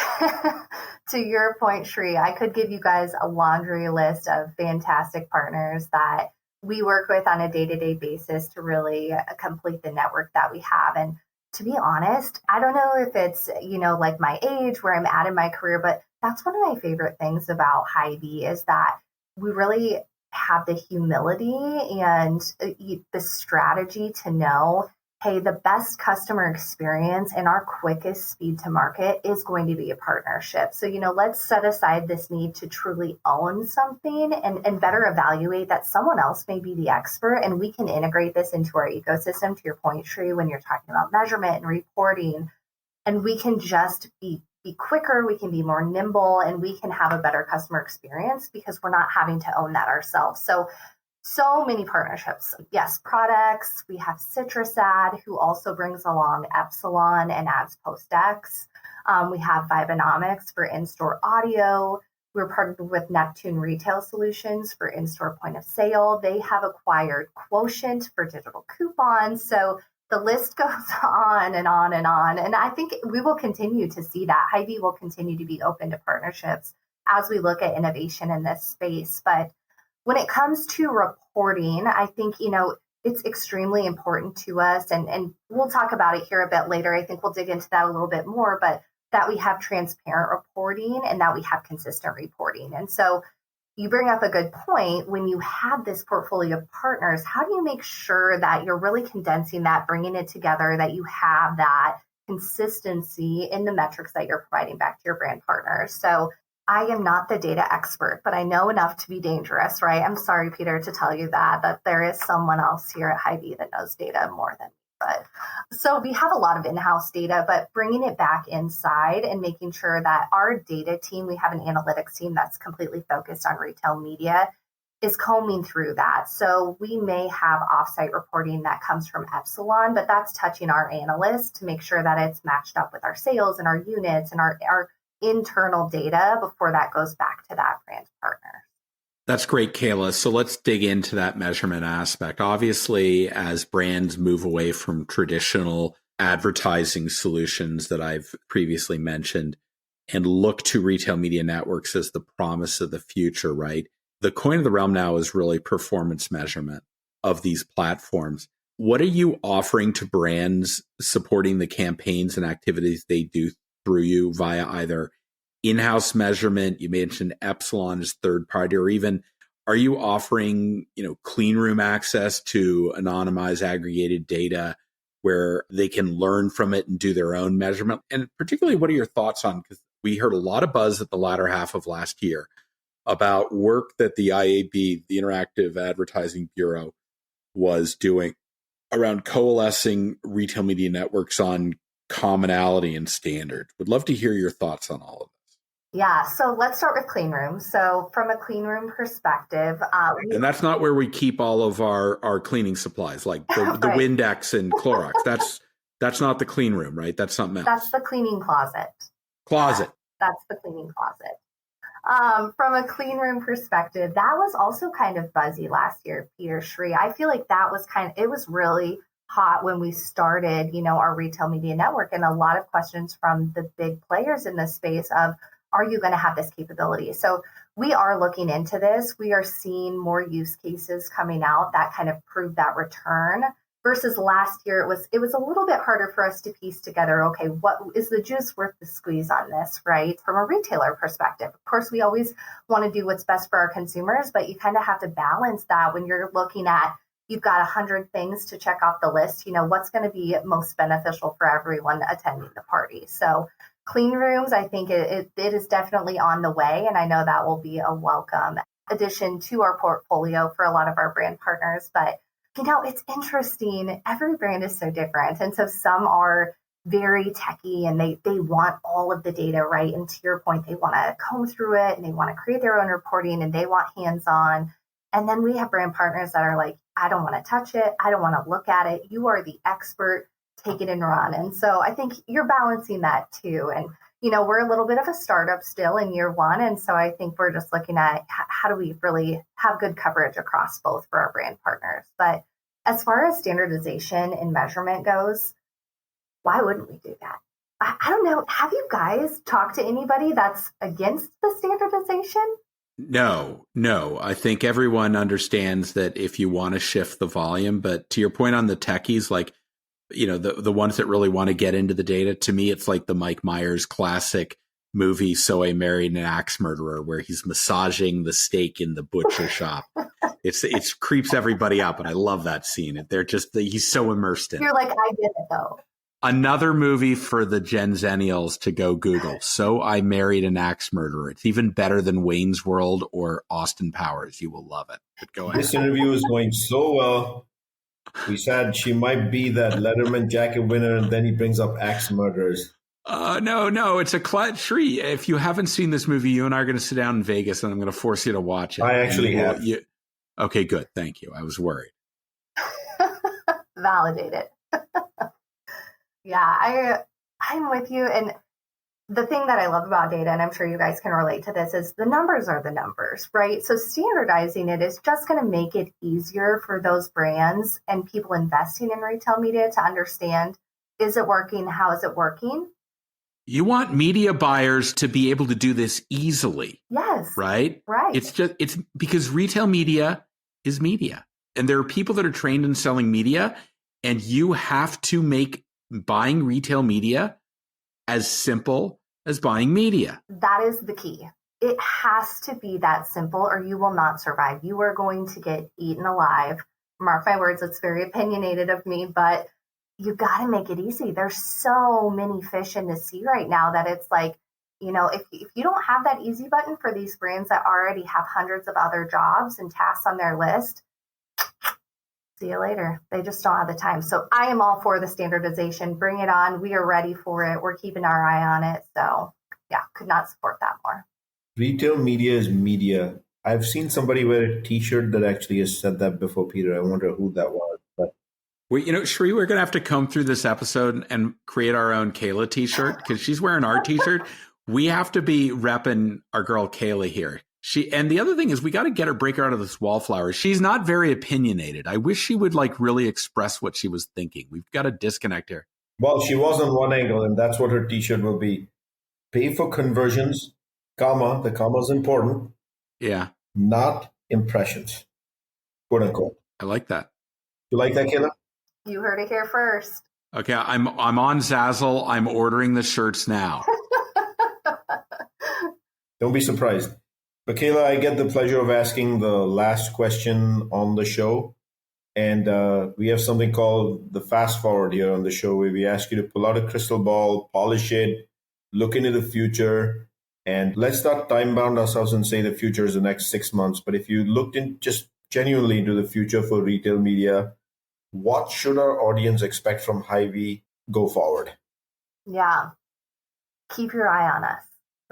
To your point, Shri, I could give you guys a laundry list of fantastic partners that we work with on a day-to-day basis to really complete the network that we have. And to be honest, I don't know if it's, like my age where I'm at in my career, but that's one of my favorite things about Hy-Vee is that we really have the humility and the strategy to know, hey, the best customer experience and our quickest speed to market is going to be a partnership. So, let's set aside this need to truly own something and better evaluate that someone else may be the expert and we can integrate this into our ecosystem, to your point, Shri, when you're talking about measurement and reporting, and we can just be quicker, we can be more nimble, and we can have a better customer experience because we're not having to own that ourselves. So many partnerships. Yes, products. We have Citrus Ad, who also brings along Epsilon and Ads Post-X. We have Vibenomics for in-store audio. We're partnered with Neptune Retail Solutions for in-store point of sale. They have acquired Quotient for digital coupons. So the list goes on and on and on. And I think we will continue to see that. Hy-Vee will continue to be open to partnerships as we look at innovation in this space. But when it comes to reporting, I think, it's extremely important to us. And we'll talk about it here a bit later. I think we'll dig into that a little bit more, but that we have transparent reporting and that we have consistent reporting. And so you bring up a good point. When you have this portfolio of partners, how do you make sure that you're really condensing that, bringing it together, that you have that consistency in the metrics that you're providing back to your brand partners? So I am not the data expert, but I know enough to be dangerous, right? I'm sorry, Peter, to tell you that there is someone else here at Hy-Vee that knows data more than me. But so we have a lot of in-house data, but bringing it back inside and making sure that our data team, we have an analytics team that's completely focused on retail media, is combing through that. So we may have offsite reporting that comes from Epsilon, but that's touching our analysts to make sure that it's matched up with our sales and our units and our internal data before that goes back to that brand partner. That's great, Kayla. So let's dig into that measurement aspect. Obviously, as brands move away from traditional advertising solutions that I've previously mentioned and look to retail media networks as the promise of the future, right? The coin of the realm now is really performance measurement of these platforms. What are you offering to brands supporting the campaigns and activities they do through you via either in-house measurement? You mentioned Epsilon as third party, or even are you offering, clean room access to anonymized aggregated data where they can learn from it and do their own measurement? And particularly, what are your thoughts on, because we heard a lot of buzz at the latter half of last year about work that the IAB, the Interactive Advertising Bureau, was doing around coalescing retail media networks on commonality and standard. Would love to hear your thoughts on all of this. Yeah, so let's start with clean room. So from a clean room perspective, and that's not where we keep all of our cleaning supplies, like the right. Windex and Clorox. That's not the clean room, right? That's something else. That's the cleaning closet. That's the cleaning closet. From a clean room perspective, that was also kind of buzzy last year, Peter, Shri. I feel like that was it was really hot when we started, our retail media network, and a lot of questions from the big players in this space of, are you going to have this capability? So we are looking into this. We are seeing more use cases coming out that kind of prove that return. Versus last year, it was a little bit harder for us to piece together, okay, what is the juice worth the squeeze on this, right? From a retailer perspective. Of course, we always want to do what's best for our consumers, but you kind of have to balance that when you're looking at, you've got 100 things to check off the list, what's going to be most beneficial for everyone attending the party. So clean rooms, I think it is definitely on the way. And I know that will be a welcome addition to our portfolio for a lot of our brand partners. But, it's interesting. Every brand is so different. And so some are very techy and they want all of the data, right? And to your point, they want to comb through it and they want to create their own reporting and they want hands-on. And then we have brand partners that are like, I don't want to touch it. I don't want to look at it. You are the expert. Take it and run. And so I think you're balancing that too. And, we're a little bit of a startup still in year one. And so I think we're just looking at how do we really have good coverage across both for our brand partners. But as far as standardization and measurement goes, why wouldn't we do that? I don't know. Have you guys talked to anybody that's against the standardization? No. I think everyone understands that if you want to shift the volume, but to your point on the techies, like, the ones that really want to get into the data, to me, it's like the Mike Myers classic movie, So I Married an Axe Murderer, where he's massaging the steak in the butcher shop. It creeps everybody out, but I love that scene. He's so immersed in it. You're like, I get it though. Another movie for the Gen Zennials to go Google. So I Married an Axe Murderer. It's even better than Wayne's World or Austin Powers. You will love it. But go ahead. This interview is going so well. We said she might be that Letterman jacket winner, and then he brings up axe murderers. No, it's a Shree. If you haven't seen this movie, you and I are going to sit down in Vegas, and I'm going to force you to watch it. I actually have. Okay, good. Thank you. I was worried. Validated. Yeah, I'm with you. And the thing that I love about data, and I'm sure you guys can relate to this, is the numbers are the numbers, right? So standardizing it is just going to make it easier for those brands and people investing in retail media to understand, is it working? How is it working? You want media buyers to be able to do this easily. Yes. Right? Right. It's because retail media is media. And there are people that are trained in selling media, and you have to make buying retail media as simple as buying media. That is the key. It has to be that simple or you will not survive. You are going to get eaten alive. Mark my words, it's very opinionated of me, but you got to make it easy. There's so many fish in the sea right now that it's like, if you don't have that easy button for these brands that already have hundreds of other jobs and tasks on their list, see you later. They just don't have the time. So I am all for the standardization. Bring it on. We are ready for it. We're keeping our eye on it. So yeah, could not support that more. Retail media is media. I've seen somebody wear a t-shirt that actually has said that before, Peter. I wonder who that was. But Shree, we're going to have to come through this episode and create our own Kayla t-shirt because she's wearing our t-shirt. We have to be repping our girl Kayla here. And the other thing is we got to break her out of this wallflower. She's not very opinionated. I wish she would really express what she was thinking. We've got to disconnect her. Well, she was on one angle, and that's what her t-shirt will be. Pay for conversions, comma, the comma is important. Yeah. Not impressions, quote unquote. I like that. You like that, Kayla? You heard it here first. Okay, I'm on Zazzle. I'm ordering the shirts now. Don't be surprised. But Kayla, I get the pleasure of asking the last question on the show. And we have something called the fast forward here on the show, where we ask you to pull out a crystal ball, polish it, look into the future. And let's not time bound ourselves and say the future is the next 6 months. But if you looked in just genuinely into the future for retail media, what should our audience expect from Hy-Vee go forward? Yeah. Keep your eye on us.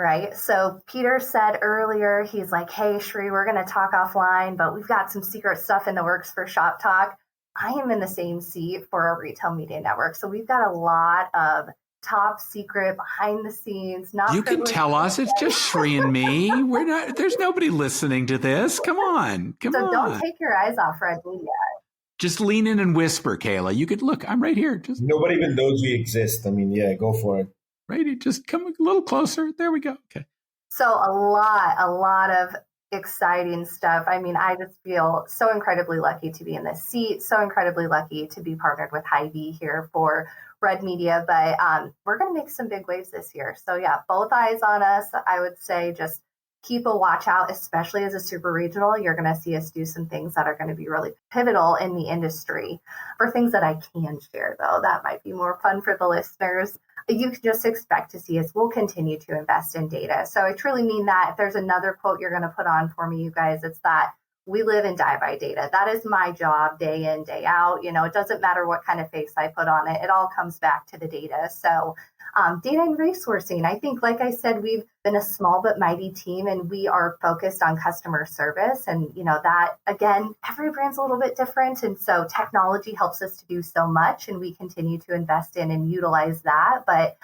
Right. So Peter said earlier, he's like, hey, Shree, we're going to talk offline, but we've got some secret stuff in the works for Shop Talk. I am in the same seat for our retail media network. So we've got a lot of top secret behind the scenes. You can tell us. It's just Shree and me. There's nobody listening to this. Come on. So don't take your eyes off RedMedia. Just lean in and whisper, Kayla. You could look. I'm right here. Nobody even knows we exist. I mean, yeah, go for it. Right? Just come a little closer. There we go. Okay. So a lot of exciting stuff. I mean, I just feel so incredibly lucky to be in this seat, so incredibly lucky to be partnered with Hy-Vee here for RedMedia. But we're going to make some big waves this year. So yeah, both eyes on us. I would say just keep a watch out, especially as a super regional. You're going to see us do some things that are going to be really pivotal in the industry. For things that I can share, though, that might be more fun for the listeners. you can just expect to see us. We'll continue to invest in data. So I truly mean that. If there's another quote you're going to put on for me, you guys, it's that we live and die by data. That is my job day in, day out. It doesn't matter what kind of face I put on it. It all comes back to the data. So data and resourcing. I think, like I said, we've been a small but mighty team, and we are focused on customer service. And, that, again, every brand's a little bit different. And so technology helps us to do so much, and we continue to invest in and utilize that. But,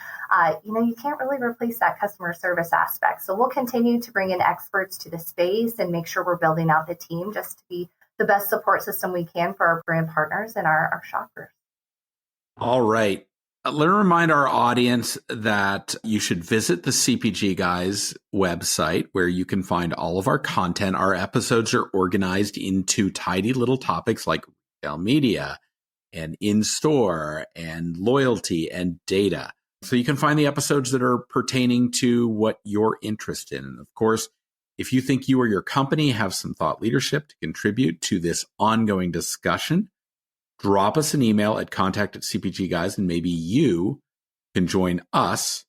you can't really replace that customer service aspect. So we'll continue to bring in experts to the space and make sure we're building out the team just to be the best support system we can for our brand partners and our shoppers. All right. Let me remind our audience that you should visit the CPG Guys website, where you can find all of our content. Our episodes are organized into tidy little topics like retail media and in-store and loyalty and data. So you can find the episodes that are pertaining to what you're interested in. And of course, if you think you or your company have some thought leadership to contribute to this ongoing discussion, drop us an email at contact@CPG Guys, and maybe you can join us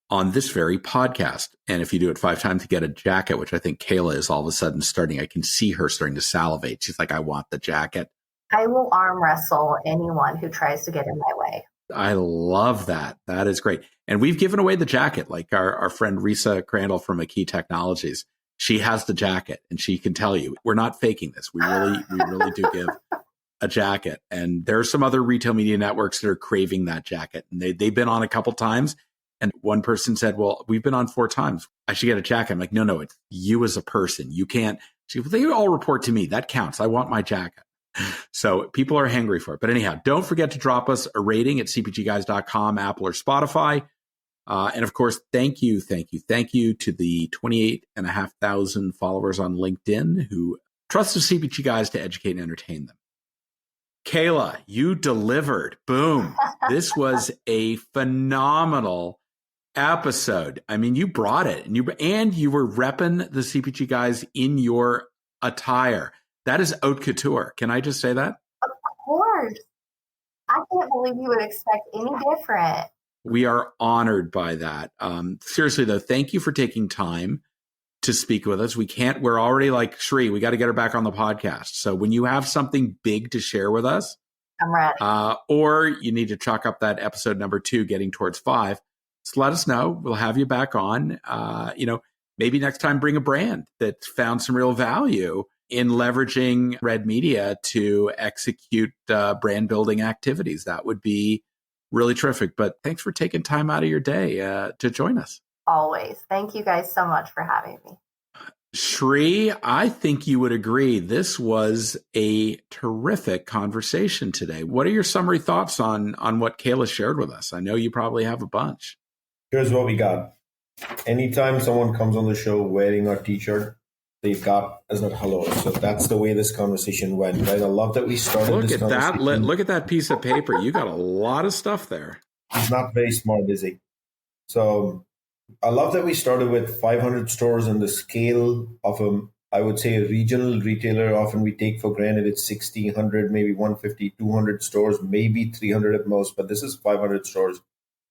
on this very podcast. And if you do it 5 times, you get a jacket, which I think Kayla is all of a sudden starting. I can see her starting to salivate. She's like, I want the jacket. I will arm wrestle anyone who tries to get in my way. I love that. That is great. And we've given away the jacket, like our friend Risa Crandall from Key Technologies. She has the jacket, and she can tell you, we're not faking this. We really do give a jacket. And there are some other retail media networks that are craving that jacket. And they've been on a couple times. And one person said, well, we've been on 4 times. I should get a jacket. I'm like, no, it's you as a person. You can't. They all report to me. That counts. I want my jacket. So people are hangry for it. But anyhow, don't forget to drop us a rating at cpgguys.com, Apple or Spotify. And of course, thank you to the 28,500 followers on LinkedIn who trust the CPG Guys to educate and entertain them. Kayla, you delivered. Boom. This was a phenomenal episode. I mean, you brought it, and you were repping the CPG Guys in your attire. That is haute couture. Can I just say that? Of course. I can't believe you would expect any different. We are honored by that. Seriously, though, thank you for taking time to speak with us. We're already like, Shri, we got to get her back on the podcast. So when you have something big to share with us, I'm ready. Or you need to chalk up that episode number 2, getting towards 5, just let us know. We'll have you back on. Maybe next time bring a brand that found some real value in leveraging RedMedia to execute brand building activities. That would be really terrific. But thanks for taking time out of your day to join us. Always. Thank you guys so much for having me. Shri, I think you would agree. This was a terrific conversation today. What are your summary thoughts on what Kayla shared with us? I know you probably have a bunch. Here's what we got. Anytime someone comes on the show wearing our t-shirt, they've got as a hello. So that's the way this conversation went. Right? I love that we started Look this at that. conversation. Look at that piece of paper. You got a lot of stuff there. He's not very smart, is he? So I love that we started with 500 stores and the scale of I would say a regional retailer. Often we take for granted it's 60, 100, maybe 150, 200 stores, maybe 300 at most, but this is 500 stores.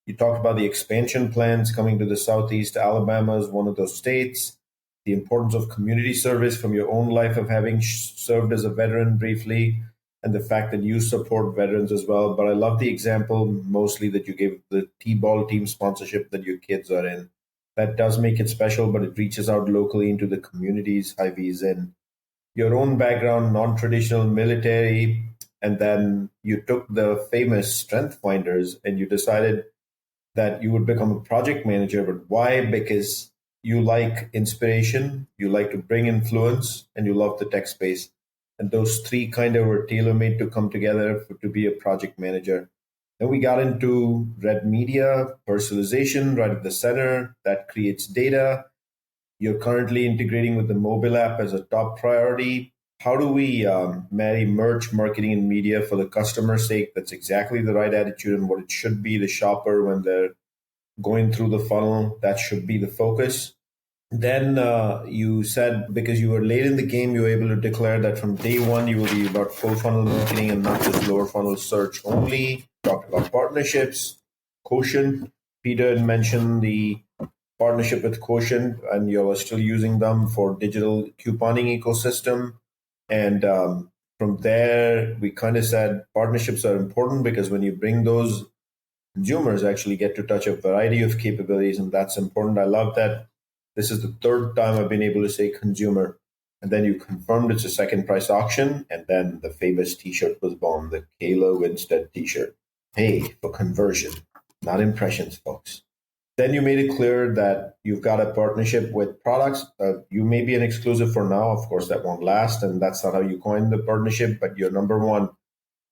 You talked about the expansion plans coming to the Southeast. Alabama is one of those states. The importance of community service from your own life of having served as a veteran briefly, and the fact that you support veterans as well. But I love the example mostly that you gave the T-ball team sponsorship that your kids are in. That does make it special, but it reaches out locally into the communities Hy-Vee is in. Your own background, non-traditional military, and then you took the famous Strength Finders and you decided that you would become a project manager. But why? Because you like inspiration, you like to bring influence, and you love the tech space. And those 3 kind of were tailor-made to come together to be a project manager. Then we got into RedMedia, personalization right at the center. That creates data. You're currently integrating with the mobile app as a top priority. How do we marry merch, marketing, and media for the customer's sake? That's exactly the right attitude and what it should be. The shopper, when they're going through the funnel, that should be the focus. Then you said, because you were late in the game, you were able to declare that from day one, you will be about full funnel marketing and not just lower funnel search only. Talked about partnerships. Quotient. Peter had mentioned the partnership with Quotient, and you're still using them for digital couponing ecosystem. And from there, we kind of said partnerships are important because when you bring those, consumers actually get to touch a variety of capabilities, and that's important. I love that this is the third time I've been able to say consumer, and then you confirmed it's a second price auction, and then the famous t-shirt was born, the Kayla Winstead t-shirt. Pay for conversion, not impressions, folks. Then you made it clear that you've got a partnership with products. You may be an exclusive for now. Of course, that won't last, and that's not how you coined the partnership, but you're number one.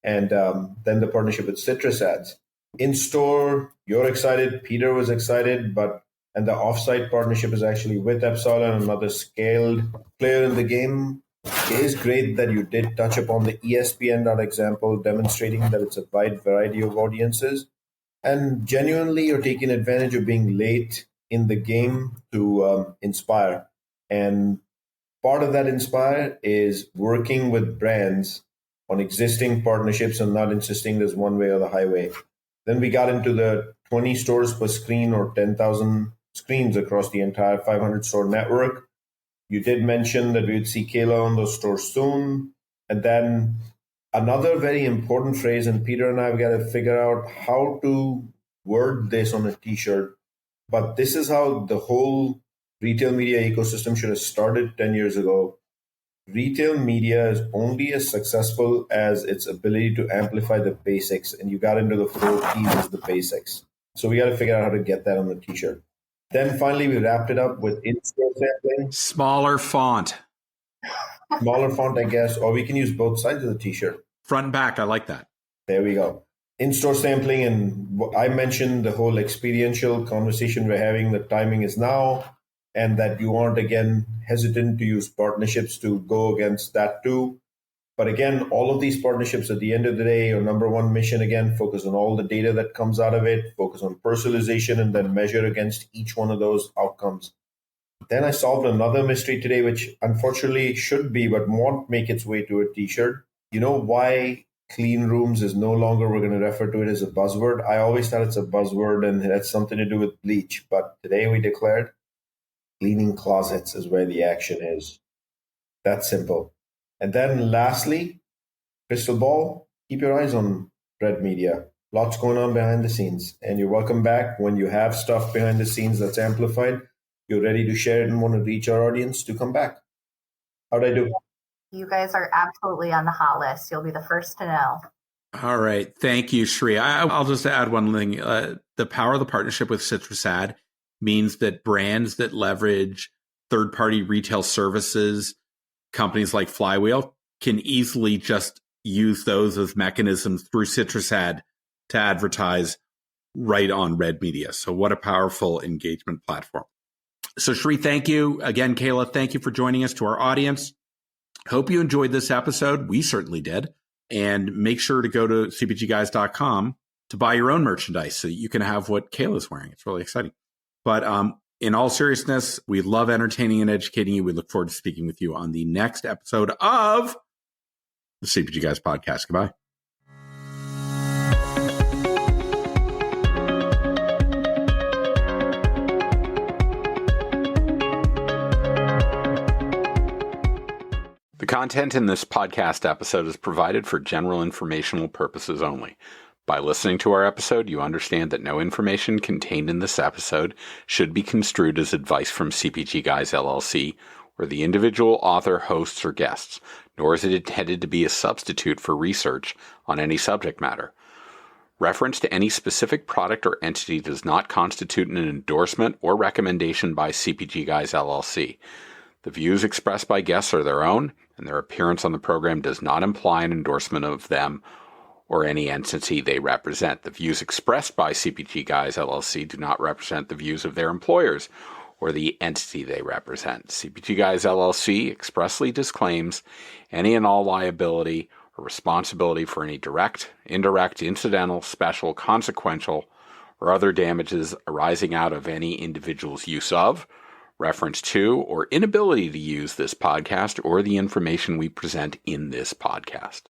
And then the partnership with Citrus Ads. In store, you're excited. Peter was excited, and the offsite partnership is actually with Epsilon, another scaled player in the game. It is great that you did touch upon the ESPN example, demonstrating that it's a wide variety of audiences. And genuinely, you're taking advantage of being late in the game to inspire. And part of that inspire is working with brands on existing partnerships and not insisting there's one way or the highway. Then we got into the 20 stores per screen or 10,000 screens across the entire 500 store network. You did mention that we would see Kayla on those stores soon. And then another very important phrase, and Peter and I have got to figure out how to word this on a t-shirt, but this is how the whole retail media ecosystem should have started 10 years ago. Retail media is only as successful as its ability to amplify the basics, and you got into the 4 P's of the basics. So we got to figure out how to get that on the t-shirt. Then finally, we wrapped it up with in-store sampling. Smaller font. Smaller font, I guess, or we can use both sides of the t-shirt. Front and back, I like that. There we go. In-store sampling, and I mentioned the whole experiential conversation we're having, the timing is now, and that you aren't, again, hesitant to use partnerships to go against that too. But again, all of these partnerships at the end of the day, your number one mission, again, focus on all the data that comes out of it, focus on personalization, and then measure against each one of those outcomes. Then I solved another mystery today, which unfortunately should be, but won't make its way to a t-shirt. You know why clean rooms is no longer, we're going to refer to it as a buzzword? I always thought it's a buzzword and it had something to do with bleach, but today we declared cleaning closets is where the action is. That's simple. And then lastly, crystal ball, keep your eyes on RedMedia. Lots going on behind the scenes. And you're welcome back when you have stuff behind the scenes that's amplified. You're ready to share it and want to reach our audience to come back. How'd I do? You guys are absolutely on the hot list. You'll be the first to know. All right. Thank you, Shri. I'll just add one thing. The power of the partnership with Citrus Ad means that brands that leverage third-party retail services, companies like Flywheel, can easily just use those as mechanisms through Citrus Ad to advertise right on RedMedia. So what a powerful engagement platform. So Shri, thank you. Again, Kayla, thank you for joining us. To our audience, hope you enjoyed this episode. We certainly did. And make sure to go to cpgguys.com to buy your own merchandise so that you can have what Kayla's wearing. It's really exciting. But in all seriousness, we love entertaining and educating you. We look forward to speaking with you on the next episode of the CPG Guys podcast. Goodbye. The content in this podcast episode is provided for general informational purposes only. By listening to our episode, you understand that no information contained in this episode should be construed as advice from CPG Guys LLC or the individual author, hosts, or guests, nor is it intended to be a substitute for research on any subject matter. Reference to any specific product or entity does not constitute an endorsement or recommendation by CPG Guys LLC. The views expressed by guests are their own, and their appearance on the program does not imply an endorsement of them or any entity they represent. The views expressed by CPG Guys LLC do not represent the views of their employers or the entity they represent. CPG Guys LLC expressly disclaims any and all liability or responsibility for any direct, indirect, incidental, special, consequential, or other damages arising out of any individual's use of, reference to, or inability to use this podcast or the information we present in this podcast.